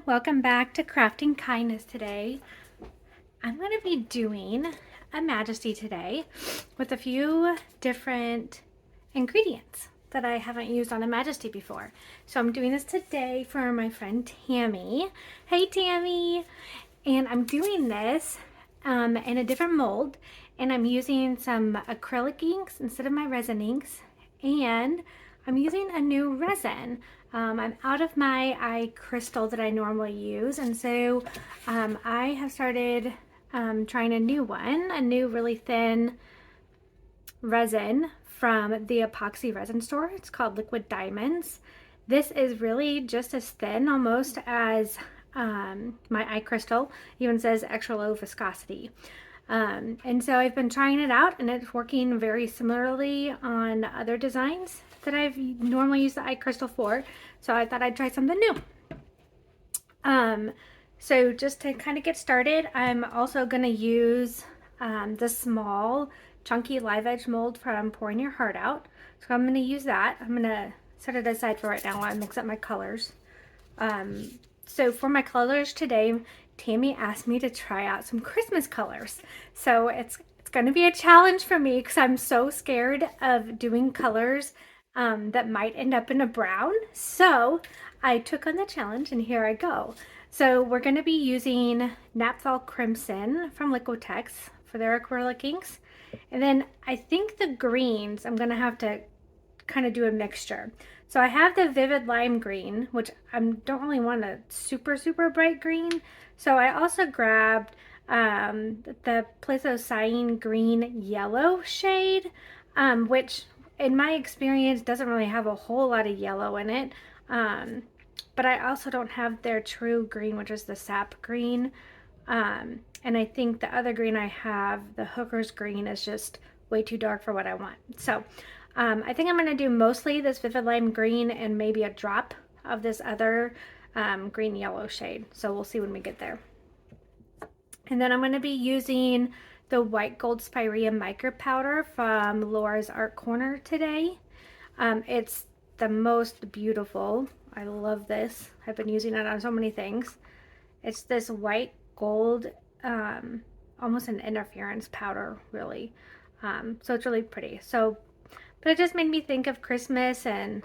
welcome back to Crafting Kindness. Today I'm going to be doing a Majesty today with a few different ingredients that I haven't used on a Majesty before. So I'm doing this today for my friend Tammy. Hey Tammy! And I'm doing this in a different mold, and I'm using some acrylic inks instead of my resin inks, and I'm using a new resin. I'm out of my eye crystal that I normally use, and so I have started trying a new one, a new really thin resin from the Epoxy resin store. It's called Liquid Diamonds. This is really just as thin almost as my eye crystal. It even says extra low viscosity. And so I've been trying it out, and it's working very similarly on other designs that I've normally used the eye crystal for. So I thought I'd try something new. So just to kind of get started, I'm also going to use the small chunky live edge mold from Pouring Your Heart Out. So I'm going to use that. I'm going to set it aside for right now while I mix up my colors. So for my colors today, Tammy asked me to try out some Christmas colors. So it's going to be a challenge for me because I'm so scared of doing colors that might end up in a brown. So I took on the challenge, and here I go. So we're going to be using Naphthol Crimson from Liquitex for their acrylic inks. And then I think the greens, I'm going to have to kind of do a mixture. So I have the Vivid Lime Green, which I don't really want a super bright green. So I also grabbed the Cyan Green Yellow shade, which in my experience doesn't really have a whole lot of yellow in it. But I also don't have their true green, which is the sap green. And I think the other green I have, the Hooker's Green, is just way too dark for what I want. So I think I'm going to do mostly this Vivid Lime Green and maybe a drop of this other green yellow shade. So we'll see when we get there. And then I'm going to be using the White Gold Spirea Mica powder from Laura's Art Corner today. It's the most beautiful. I love this. I've been using it on so many things. It's this white gold, almost an interference powder, really. So it's really pretty. But it just made me think of Christmas and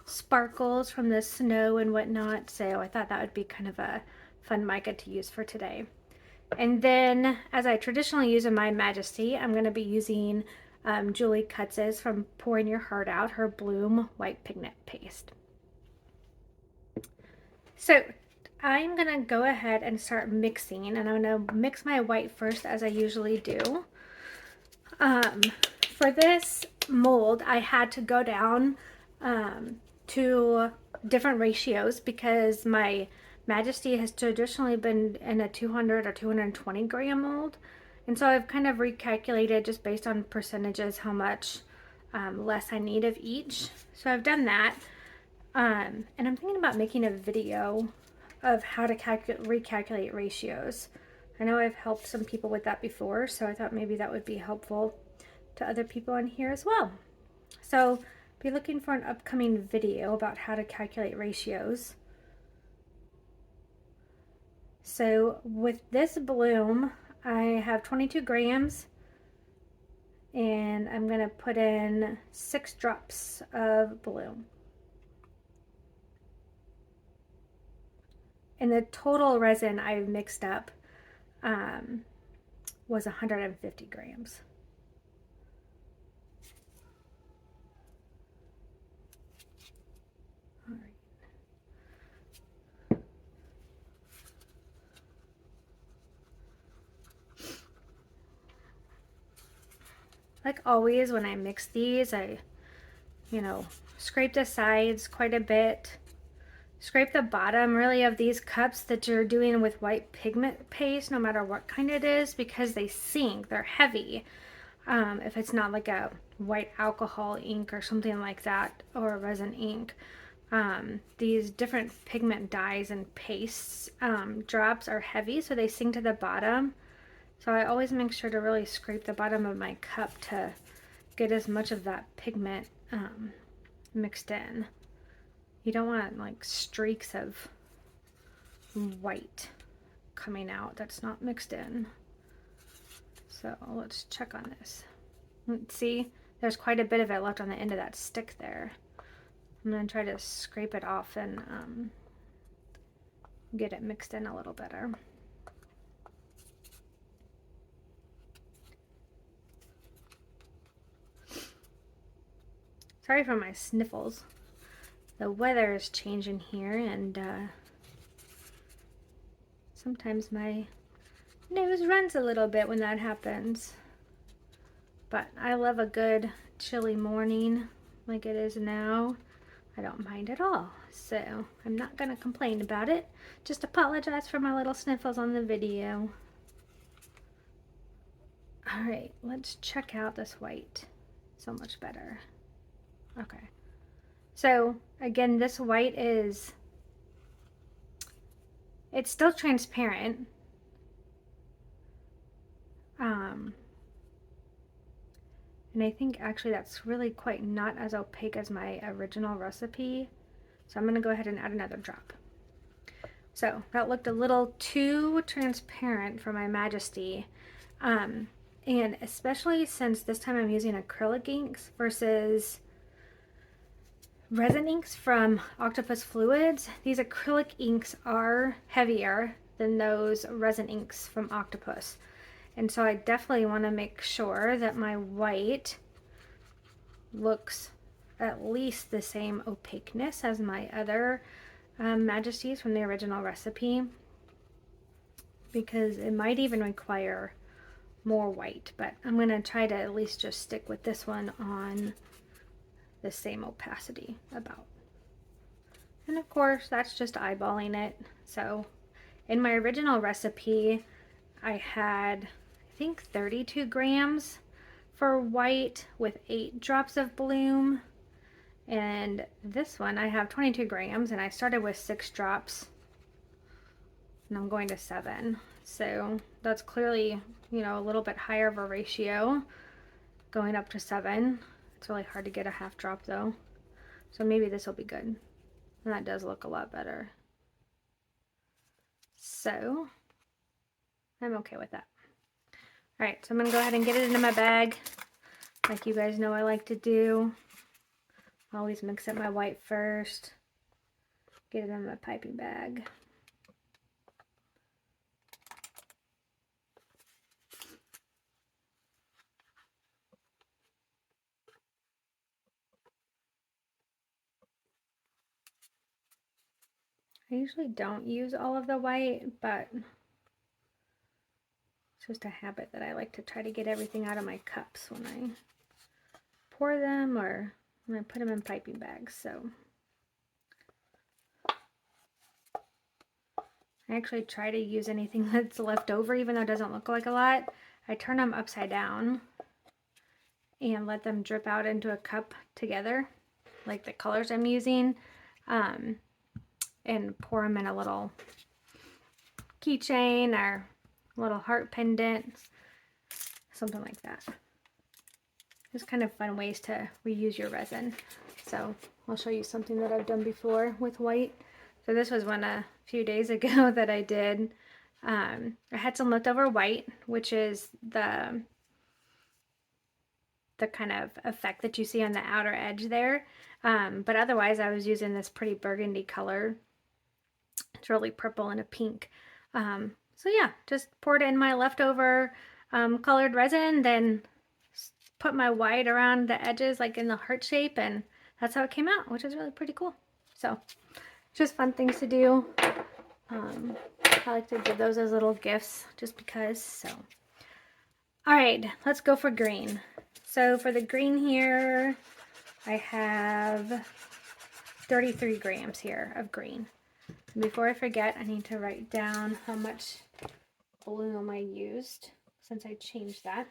sparkles from the snow and whatnot. So I thought that would be kind of a fun mica to use for today. And then, as I traditionally use in my Majesty, I'm going to be using Julie Kutz's from Pouring Your Heart Out, her Bloom White Pigment Paste. So I'm going to go ahead and start mixing, and I'm going to mix my white first as I usually do. For this mold, I had to go down to different ratios because my Majesty has traditionally been in a 200 or 220 gram mold. And so I've kind of recalculated just based on percentages how much less I need of each. So I've done that. And I'm thinking about making a video of how to recalculate ratios. I know I've helped some people with that before, so I thought maybe that would be helpful to other people in here as well. So be looking for an upcoming video about how to calculate ratios. So with this bloom, I have 22 grams, and I'm going to put in 6 drops of bloom. And the total resin I mixed up was 150 grams. All right. Like always, when I mix these, I, scrape the sides quite a bit. Scrape the bottom really of these cups that you're doing with white pigment paste, no matter what kind it is, because they sink, they're heavy. If it's not like a white alcohol ink or something like that, or a resin ink. These different pigment dyes and pastes drops are heavy, so they sink to the bottom. So I always make sure to really scrape the bottom of my cup to get as much of that pigment mixed in. You don't want like streaks of white coming out that's not mixed in. So let's check on this. Let's see, there's quite a bit of it left on the end of that stick there. I'm going to try to scrape it off and get it mixed in a little better. Sorry for my sniffles. The weather is changing here, and sometimes my nose runs a little bit when that happens. But I love a good chilly morning like it is now. I don't mind at all, so I'm not gonna complain about it. Just apologize for my little sniffles on the video. All right, let's check out this white. So much better. Okay, so again, this white is, it's still transparent. And I think actually that's really quite not as opaque as my original recipe. So I'm going to go ahead and add another drop. So that looked a little too transparent for my Majesty. And especially since this time I'm using acrylic inks versus resin inks from Octopus Fluids. These acrylic inks are heavier than those resin inks from Octopus. And so I definitely want to make sure that my white looks at least the same opaqueness as my other Majesties from the original recipe, because it might even require more white, but I'm going to try to at least just stick with this one on the same opacity about. And of course, that's just eyeballing it. So in my original recipe, I had, I think, 32 grams for white with 8 drops of bloom. And this one I have 22 grams and I started with 6 drops and I'm going to 7. So that's clearly, you know, a little bit higher of a ratio going up to 7. It's really hard to get a half drop though. So maybe this will be good. And that does look a lot better. So I'm okay with that. All right, so I'm gonna go ahead and get it into my bag. Like you guys know I like to do. Always mix up my white first. Get it in my piping bag. I usually don't use all of the white, but it's just a habit that I like to try to get everything out of my cups when I pour them or when I put them in piping bags. So I actually try to use anything that's left over, even though it doesn't look like a lot. I turn them upside down and let them drip out into a cup together, like the colors I'm using, and pour them in a little keychain or little heart pendant, something like that. Just kind of fun ways to reuse your resin. So I'll show you something that I've done before with white. So this was one a few days ago that I did. I had some leftover white, which is the kind of effect that you see on the outer edge there. But otherwise I was using this pretty burgundy color. It's really purple and a pink. So yeah, just poured in my leftover colored resin, then put my white around the edges like in the heart shape, and that's how it came out, which is really pretty cool. So just fun things to do. I like to give those as little gifts just because. So all right, let's go for green. So for the green here, I have 33 grams here of green. And before I forget, I need to write down how much bloom I used since I changed that.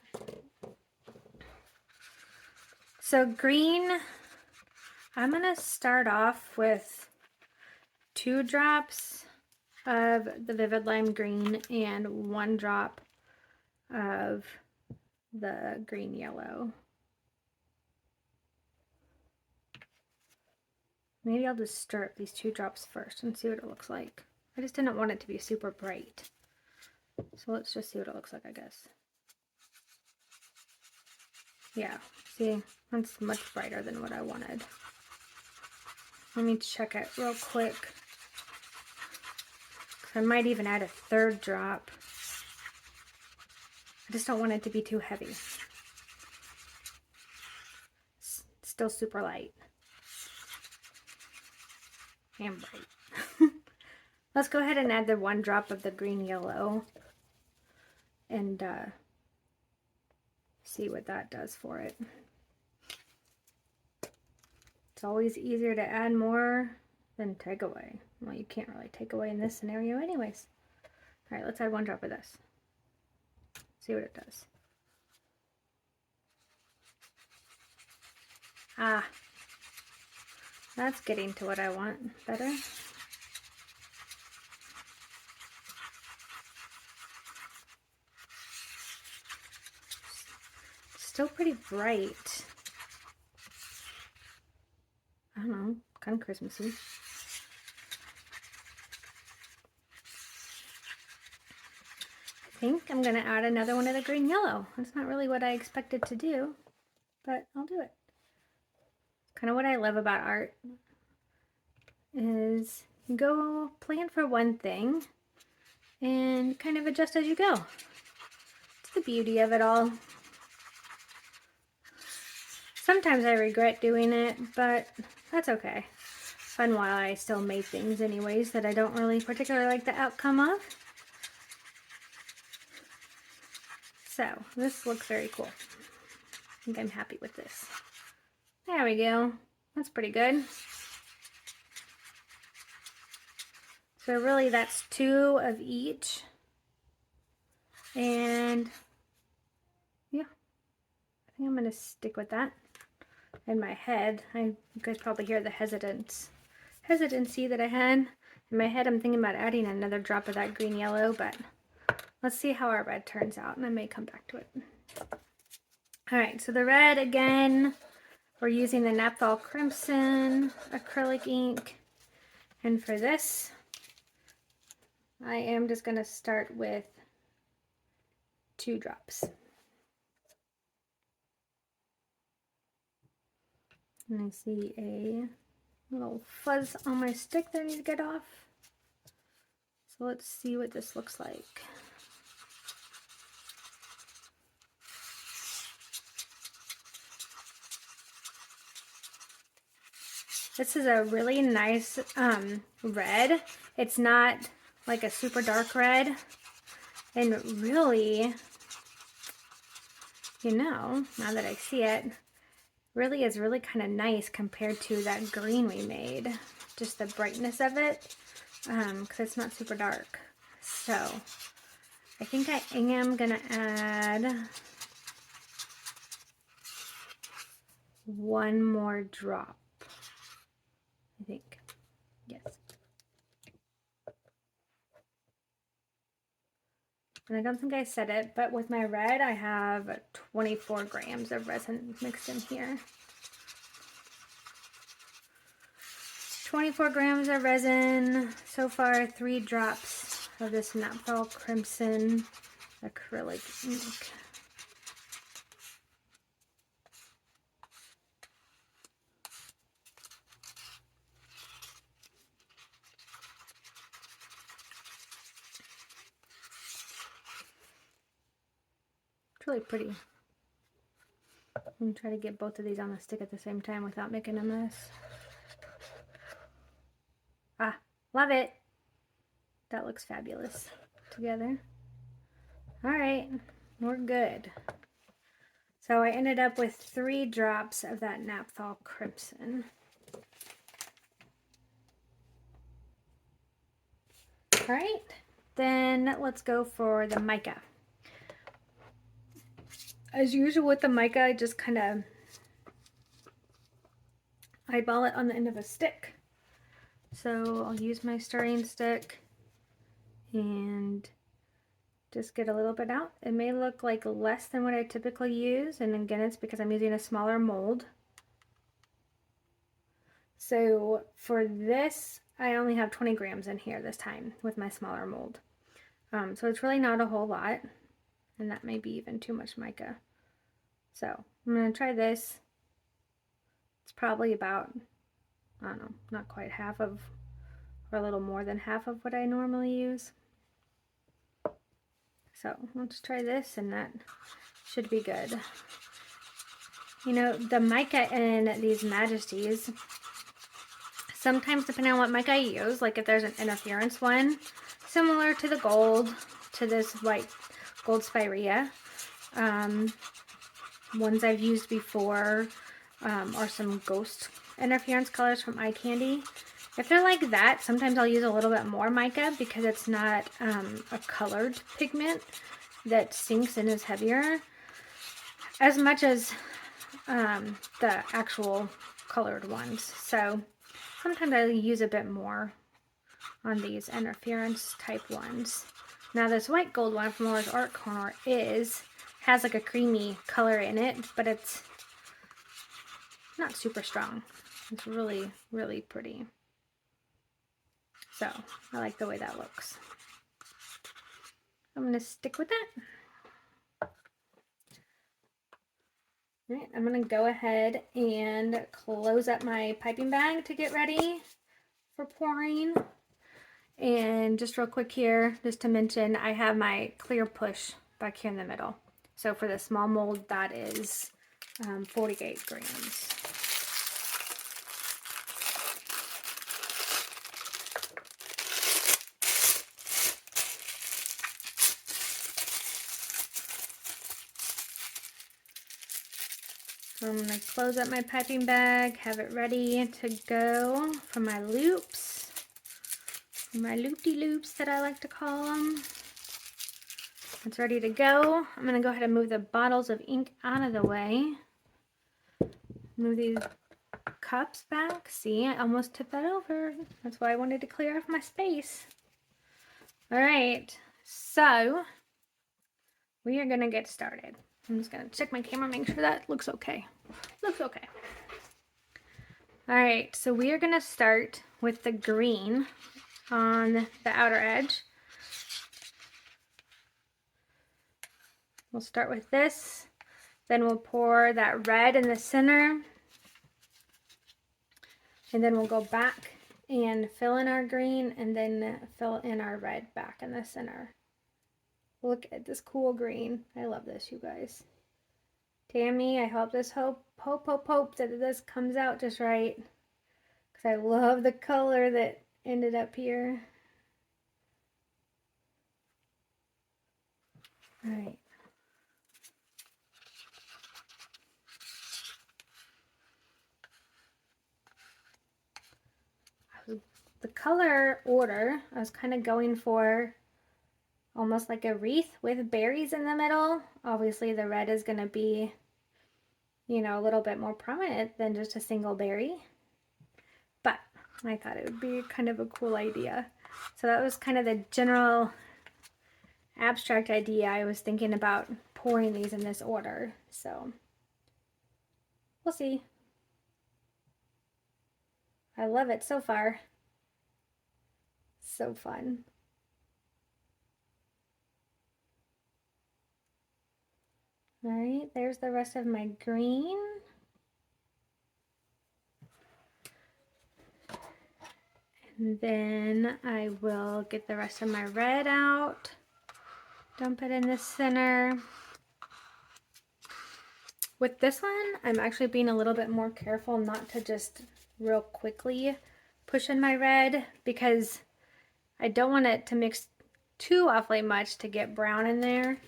So green, I'm gonna start off with 2 drops of the Vivid Lime Green and 1 drop of the Green Yellow. Maybe I'll just stir up these 2 drops first and see what it looks like. I just didn't want it to be super bright. So let's just see what it looks like, I guess. Yeah, see, that's much brighter than what I wanted. Let me check it real quick. I might even add a third drop. I just don't want it to be too heavy. It's still super light and bright. Let's go ahead and add the 1 drop of the green yellow and see what that does for it. It's always easier to add more than take away. Well, you can't really take away in this scenario anyways. All right, let's add 1 drop of this. See what it does. Ah, that's getting to what I want better. Still pretty bright. I don't know, kind of Christmassy. I think I'm gonna add another one of the green yellow. That's not really what I expected to do, but I'll do it. Kind of what I love about art is you go plan for one thing and kind of adjust as you go. It's the beauty of it all. Sometimes I regret doing it, but that's okay. Fun while I still made things anyways that I don't really particularly like the outcome of. So this looks very cool. I think I'm happy with this. There we go. That's pretty good. So really that's 2 of each. And yeah, I think I'm gonna stick with that. In my head, you guys probably hear the hesitancy that I had. In my head, I'm thinking about adding another drop of that green yellow, but let's see how our red turns out, and I may come back to it. All right, so the red again, we're using the Naphthol Crimson acrylic ink, and for this, I am just going to start with 2 drops. And I see a little fuzz on my stick that I need to get off. So let's see what this looks like. This is a really nice red. It's not like a super dark red. And really, you know, now that I see it, really is really kind of nice compared to that green we made. Just the brightness of it, because it's not super dark. So I think I am gonna add 1 more drop. I think, yes. And I don't think I said it, but with my red, I have 24 grams of resin mixed in here. 24 grams of resin. So far, 3 drops of this Naphthol Crimson acrylic ink. It's really pretty. I'm going to try to get both of these on the stick at the same time without making a mess. Ah, love it. That looks fabulous together. All right, we're good. So I ended up with 3 drops of that Naphthol Crimson. All right, then let's go for the Mica. As usual with the Mica, I just kind of eyeball it on the end of a stick. So I'll use my stirring stick and just get a little bit out. It may look like less than what I typically use, and again, it's because I'm using a smaller mold. So for this, I only have 20 grams in here this time with my smaller mold. So it's really not a whole lot, and that may be even too much mica. So I'm going to try this. It's probably about, I don't know, not quite half of, or a little more than half of what I normally use. So let's try this, and that should be good. You know, the mica in these Majesties, sometimes depending on what mica I use, like if there's an interference one, similar to the gold, to this white gold Spirea, ones I've used before are some ghost interference colors from Eye Candy. If they're like that, sometimes I'll use a little bit more mica because it's not a colored pigment that sinks and is heavier as much as the actual colored ones. So sometimes I use a bit more on these interference type ones. Now this white gold one from Laura's Art Corner has like a creamy color in it, but it's not super strong. It's really, really pretty. So I like the way that looks. I'm gonna stick with that. All right, I'm gonna go ahead and close up my piping bag to get ready for pouring. And just real quick here, just to mention, I have my clear push back here in the middle. So for the small mold, that is 48 grams. So I'm going to close up my piping bag, have it ready to go for my loops, my loop-de-loops that I like to call them. It's ready to go. I'm going to go ahead and move the bottles of ink out of the way. Move these cups back. See, I almost tipped that over. That's why I wanted to clear off my space. All right, so we are going to get started. I'm just going to check my camera, make sure that looks okay. Looks okay. All right, so we are going to start with the green on the outer edge. We'll start with this, then we'll pour that red in the center, and then we'll go back and fill in our green, and then fill in our red back in the center. Look at this cool green. I love this, you guys. Tammy, I hope that this comes out just right, because I love the color that ended up here. All right. The color order, I was kind of going for almost like a wreath with berries in the middle. Obviously the red is going to be, you know, a little bit more prominent than just a single berry. But I thought it would be kind of a cool idea. So that was kind of the general abstract idea. I was thinking about pouring these in this order. So we'll see. I love it so far. So fun. All right, there's the rest of my green. And then I will get the rest of my red out, dump it in the center. With this one, I'm actually being a little bit more careful not to just real quickly push in my red, because I don't want it to mix too awfully much to get brown in there.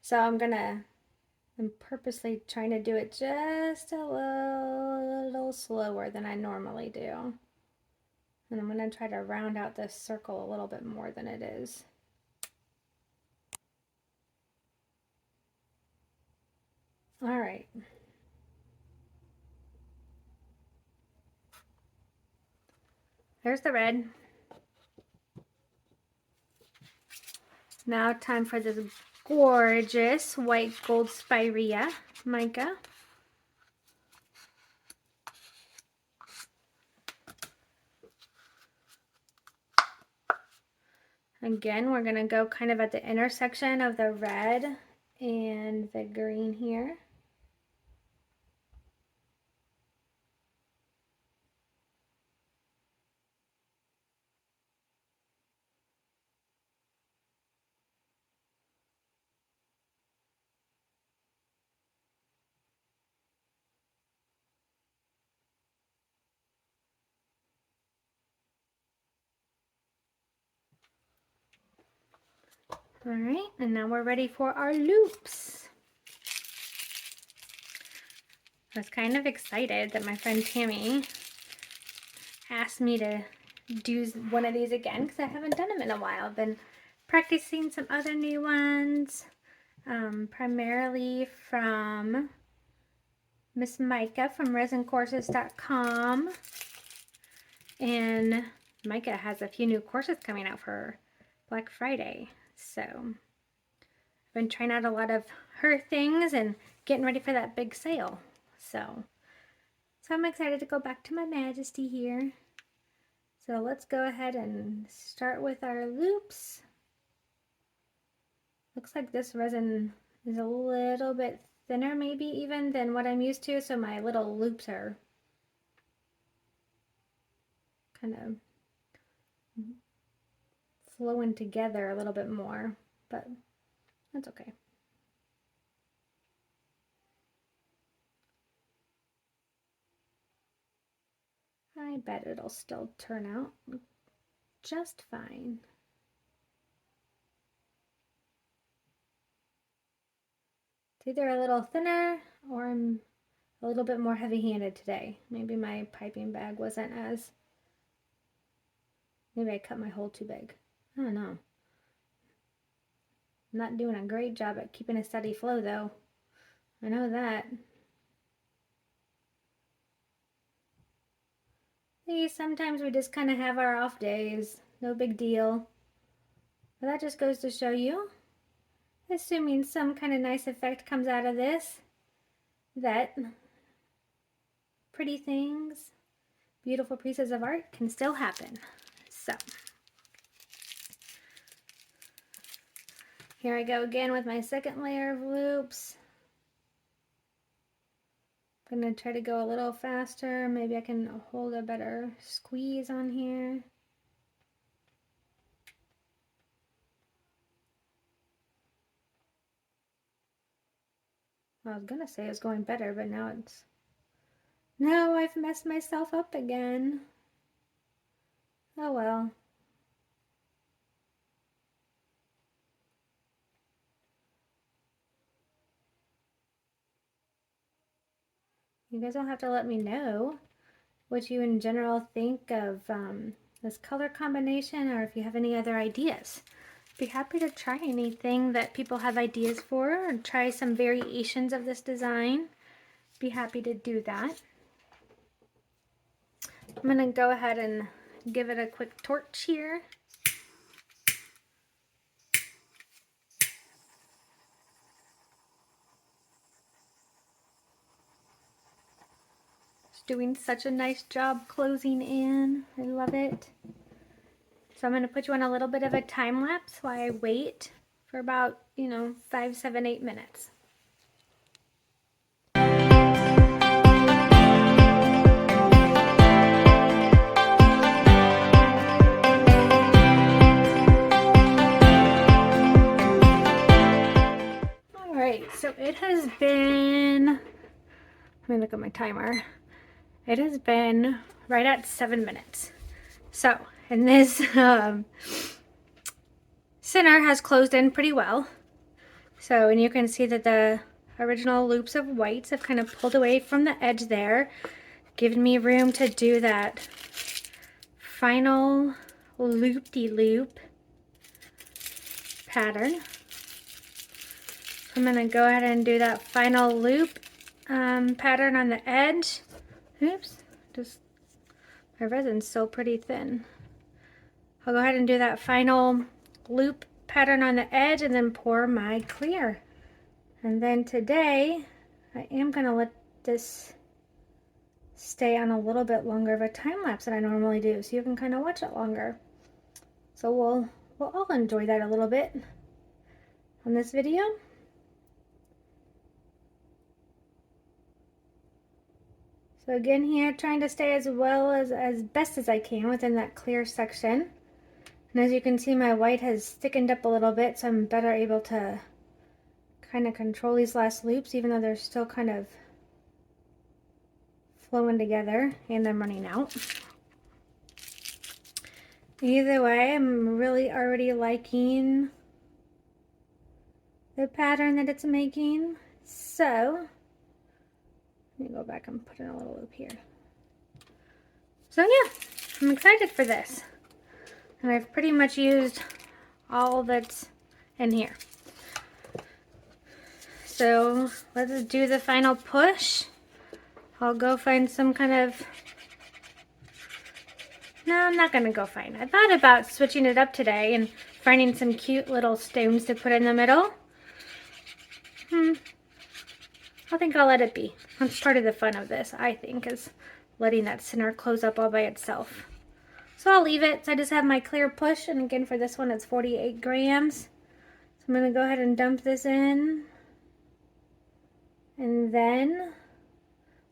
So I'm purposely trying to do it just a little slower than I normally do. And I'm going to try to round out this circle a little bit more than it is. All right. There's the red. Now time for this gorgeous white gold Spirea mica. Again, we're going to go kind of at the intersection of the red and the green here. All right, and now we're ready for our loops. I was kind of excited that my friend Tammy asked me to do one of these again because I haven't done them in a while. I've been practicing some other new ones, primarily from Miss Mica from ResinCourses.com. And Mica has a few new courses coming out for Black Friday. So I've been trying out a lot of her things and getting ready for that big sale. So I'm excited to go back to my Majesty here. So let's go ahead and start with our loops. Looks like this resin is a little bit thinner maybe even than what I'm used to, so my little loops are kind of flowing together a little bit more, but that's okay. I bet it'll still turn out just fine. It's either a little thinner or I'm a little bit more heavy-handed today. Maybe my piping bag wasn't as... Maybe I cut my hole too big. I don't know. I'm not doing a great job at keeping a steady flow though. I know that. See, sometimes we just kind of have our off days. No big deal. But that just goes to show you, assuming some kind of nice effect comes out of this, that pretty things, beautiful pieces of art can still happen. So here I go again with my second layer of loops. I'm going to try to go a little faster. Maybe I can hold a better squeeze on here. I was going to say it's going better, but now it's... No, I've messed myself up again. Oh well. You guys will have to let me know what you in general think of this color combination, or if you have any other ideas. I'd be happy to try anything that people have ideas for, or try some variations of this design. Be happy to do that. I'm going to go ahead and give it a quick torch here. Doing such a nice job closing in. I love it. So I'm going to put you on a little bit of a time lapse while I wait for about, 5, 7, 8 minutes. Alright, so it has been, let me look at my timer. It has been right at 7 minutes. So, and this center has closed in pretty well. So, and you can see that the original loops of whites have kind of pulled away from the edge there, giving me room to do that final loop-de-loop pattern. I'm going to go ahead and do that final loop pattern on the edge. Oops, just my resin's still pretty thin. I'll go ahead and do that final loop pattern on the edge and then pour my clear. And then today, I am going to let this stay on a little bit longer of a time lapse than I normally do, so you can kind of watch it longer. So we'll all enjoy that a little bit on this video. So again here, trying to stay as best as I can within that clear section. And as you can see, my white has thickened up a little bit, so I'm better able to kind of control these last loops, even though they're still kind of flowing together and I'm running out. Either way, I'm really already liking the pattern that it's making. So let me go back and put in a little loop here. So yeah, I'm excited for this. And I've pretty much used all that's in here. So let's do the final push. I'll go find some kind of... No, I'm not going to go find. I thought about switching it up today and finding some cute little stones to put in the middle. I think I'll let it be. That's part of the fun of this, I think, is letting that center close up all by itself. So I'll leave it. So I just have my clear push, and again for this one it's 48 grams. So I'm going to go ahead and dump this in. And then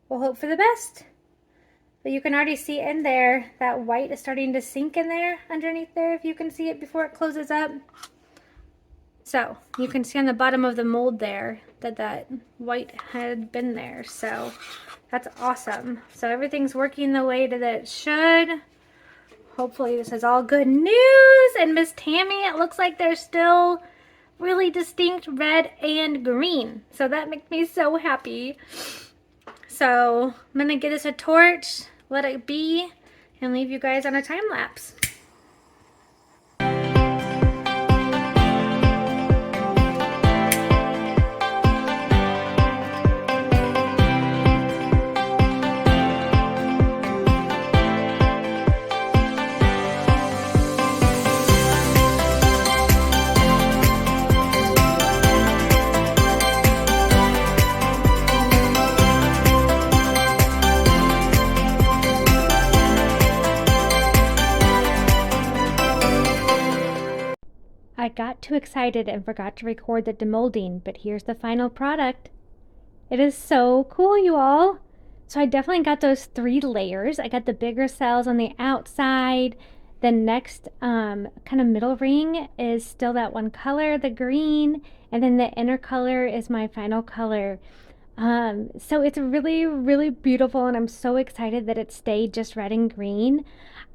we'll hope for the best. But you can already see in there that white is starting to sink in there underneath there, if you can see it before it closes up. So you can see on the bottom of the mold there that white had been there. So that's awesome. So everything's working the way that it should. Hopefully this is all good news. And Miss Tammy, it looks like there's still really distinct red and green. So that makes me so happy. So I'm gonna give this a torch, let it be, and leave you guys on a time lapse. I got too excited and forgot to record the demolding, but here's the final product. It is so cool, you all. So I definitely got those 3 layers. I got the bigger cells on the outside. The next kind of middle ring is still that one color, the green, and then the inner color is my final color. So it's really, really beautiful, and I'm so excited that it stayed just red and green.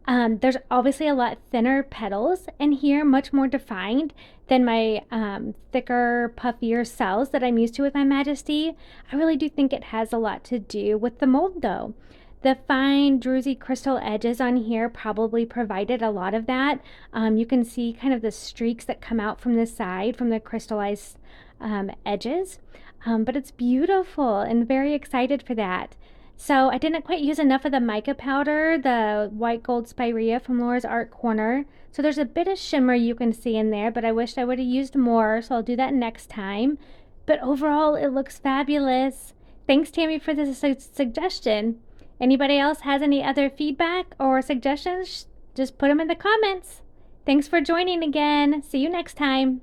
There's obviously a lot thinner petals in here, much more defined than my thicker, puffier cells that I'm used to with my Majesty. I really do think it has a lot to do with the mold though. The fine druzy crystal edges on here probably provided a lot of that. You can see kind of the streaks that come out from the side from the crystallized edges. But it's beautiful and very excited for that. So I didn't quite use enough of the mica powder, the white gold Spirea from Laura's Art Corner. So there's a bit of shimmer you can see in there, but I wish I would have used more, so I'll do that next time. But overall, it looks fabulous. Thanks, Tammy, for this suggestion. Anybody else has any other feedback or suggestions? Just put them in the comments. Thanks for joining again. See you next time.